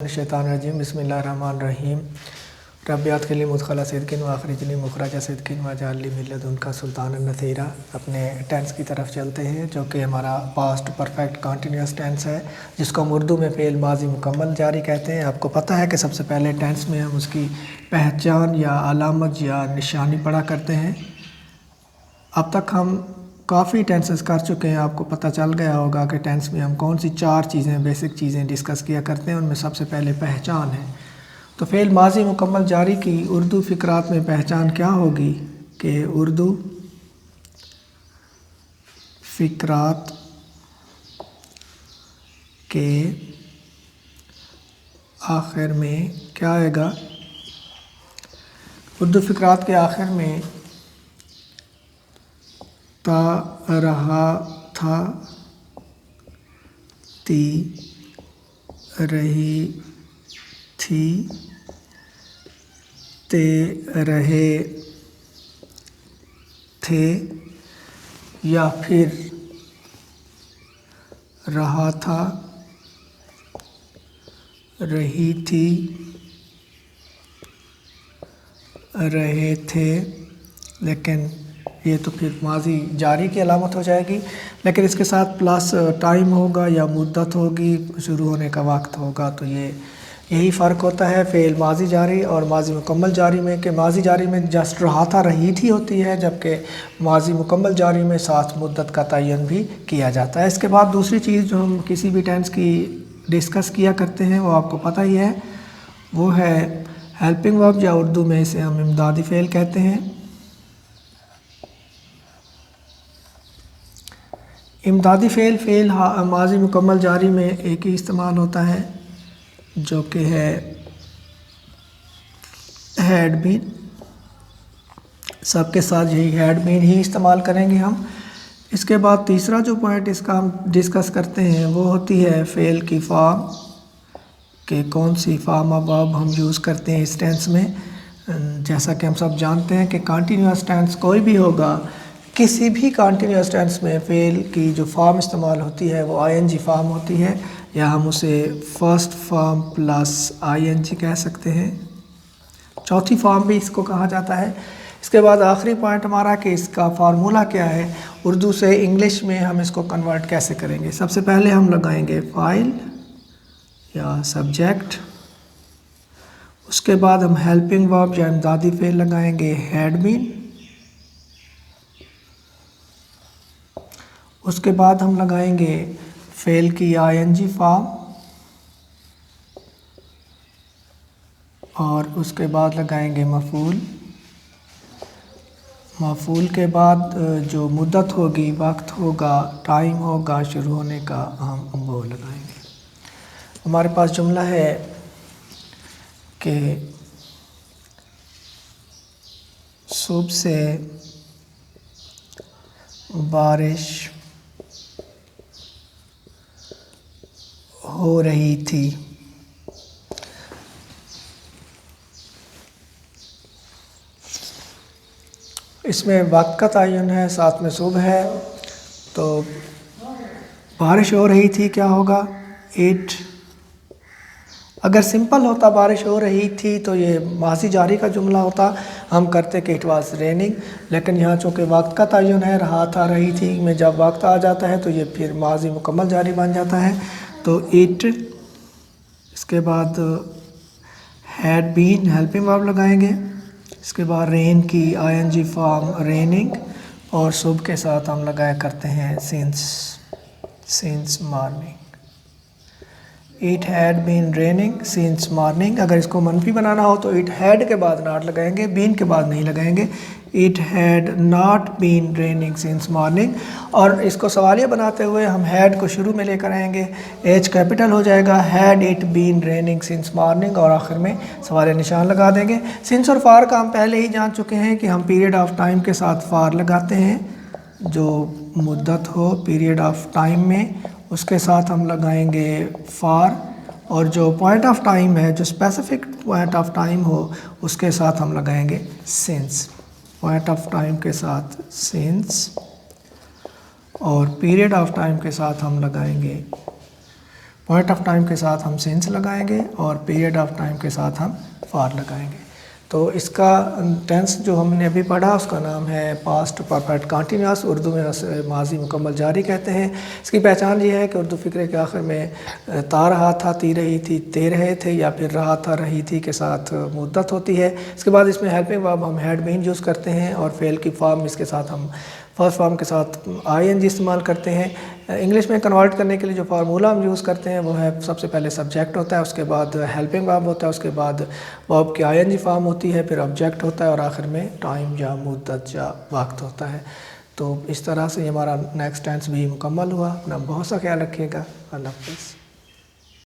शैतानरजीम बिस्मिल्लाहिर्रहमानिर्रहीम रब्बियात के लिए मुदखला सिद्किन व आखरिजनी मुखरजा सिद्किन व जाली मिल्लत उनका सुल्तान नसीरा। अपने टेंस की तरफ चलते हैं जो कि हमारा पास्ट परफेक्ट कंटिन्यूस टेंस है, जिसको हम उर्दू में फ़ेल माजी मुकम्मल जारी कहते हैं। आपको पता है कि सबसे पहले टेंस में हम उसकी पहचान या अलामत या निशानी पढ़ा करते हैं। अब तक हम काफ़ी टेंसेस कर चुके हैं, आपको पता चल गया होगा कि टेंस में हम कौन सी 4 चीज़ें बेसिक चीज़ें डिस्कस किया करते हैं। उनमें सबसे पहले पहचान है। तो फ़ेल माजी मुकम्मल जारी की उर्दू फ़िक्रात में पहचान क्या होगी कि उर्दू फ़िक्रात के आखिर में क्या आएगा? उर्दू फ़िक्रात के आखिर में ता, रहा, था, ती, रही, थी, ते, रहे, थे या फिर रहा था, रही थी, रहे थे। लेकिन ये तो फिर माजी जारी की अलामत हो जाएगी, लेकिन इसके साथ प्लस टाइम होगा या मुद्दत होगी, शुरू होने का वक्त होगा। तो यही फ़र्क होता है फ़ेल माजी जारी और माजी मुकम्मल जारी में कि माजी जारी में जस्ट रहा था, रही थी होती है, जबकि माजी मुकम्मल जारी में साथ मुद्दत का तयन भी किया जाता है। इसके बाद दूसरी चीज़ जो हम किसी भी टेंस की डिस्कस किया करते हैं वो आपको पता ही है, वो है हेल्पिंग वर्ब या उर्दू में इसे हम इमदादी फ़ेल कहते हैं। इमदादी फ़ेल माजी मुकम्मल जारी में एक ही इस्तेमाल होता है जो कि है हैड बीन। सबके साथ यही हैड बीन ही इस्तेमाल करेंगे हम। इसके बाद तीसरा जो पॉइंट इसका हम डिस्कस करते हैं वो होती है फ़ेल की फॉर्म, कि कौन सी फॉर्म ऑफ वर्ब हम यूज़ करते हैं इस टेंस में। जैसा कि हम सब जानते हैं कि कंटिन्यूअस टेंस कोई भी होगा, किसी भी कंटिन्यूअस टेंस में फ़ेल की जो फॉर्म इस्तेमाल होती है वो आईएनजी फॉर्म होती है, या हम उसे फर्स्ट फॉर्म प्लस आईएनजी कह सकते हैं। चौथी फॉर्म भी इसको कहा जाता है। इसके बाद आखिरी पॉइंट हमारा कि इसका फार्मूला क्या है, उर्दू से इंग्लिश में हम इसको कन्वर्ट कैसे करेंगे। सबसे पहले हम लगाएंगे फ़ाइल या सब्जेक्ट, उसके बाद हम हेल्पिंग वर्ब या इमदादी फ़ेल लगाएंगे हैड बीन, उसके बाद हम लगाएंगे फ़ेल की आईएनजी फॉर्म, और उसके बाद लगाएंगे मफ़ूल। मफ़ूल के बाद जो मुद्दत होगी, वक्त होगा, टाइम होगा शुरू होने का, हम वो लगाएंगे। हमारे पास जुमला है कि सुबह से बारिश हो रही थी। इसमें वक्त का तयन है, साथ में सुबह है, तो बारिश हो रही थी क्या होगा? इट। अगर सिंपल होता बारिश हो रही थी तो ये माजी जारी का जुमला होता, हम करते कि इट वाज रेनिंग। लेकिन यहाँ चूँकि वक्त का तयन है, रहा था, रही थी में जब वक्त आ जाता है तो ये फिर माजी मुकम्मल जारी बन जाता है। तो इट, इसके बाद हैड बीन हेल्पिंग वर्ब लगाएंगे, इसके बाद रेन की आईएनजी फॉर्म रेनिंग, और सुबह के साथ हम लगाया करते हैं since morning. It had been raining since morning. अगर इसको मनफी बनाना हो तो इट हैड के बाद नॉट लगाएंगे, बीन के बाद नहीं लगाएंगे। It had not been raining since morning. और इसको सवालिया बनाते हुए हम हैड को शुरू में लेकर आएंगे, एच कैपिटल हो जाएगा, had it been raining since morning, और आखिर में सवालिया निशान लगा देंगे। सिंस और फार का हम पहले ही जान चुके हैं कि हम पीरियड ऑफ टाइम के साथ फार लगाते हैं, जो मुद्दत हो पीरियड ऑफ टाइम में उसके साथ हम लगाएंगे फार, और जो पॉइंट ऑफ टाइम है, जो स्पेसिफिक पॉइंट ऑफ टाइम हो, उसके साथ हम लगाएंगे सिंस। पॉइंट ऑफ टाइम के साथ सिंस और पीरियड ऑफ टाइम के साथ हम लगाएंगे पॉइंट ऑफ टाइम के साथ हम सिंस लगाएंगे और पीरियड ऑफ टाइम के साथ हम फॉर लगाएंगे। तो इसका टेंस जो हमने अभी पढ़ा उसका नाम है पास्ट परफेक्ट कंटिन्यूअस, उर्दू में उसे माजी मुकम्मल जारी कहते हैं। इसकी पहचान ये है कि उर्दू फ़िक्रे के आखिर में ता रहा था, ती रही थी, ते रहे थे, या फिर रहा था, रही थी के साथ मुद्दत होती है। इसके बाद इसमें हेल्पिंग वर्ब हम हैड बीन यूज़ करते हैं और फेल की फॉर्म इसके साथ हम फर्स्ट फॉर्म के साथ ING इस्तेमाल करते हैं। इंग्लिश में कन्वर्ट करने के लिए जो फार्मूला हम यूज़ करते हैं वो है, सबसे पहले सब्जेक्ट होता है, उसके बाद हेल्पिंग वर्ब होता है, उसके बाद वर्ब की ING फॉर्म होती है, फिर ऑब्जेक्ट होता है और आखिर में टाइम या मुद्दत या वक्त होता है। तो इस तरह से हमारा नेक्स्ट टेंस भी मुकम्मल हुआ। अपना बहुत सा ख्याल रखिएगा। अल्लाह हाफ़िज़।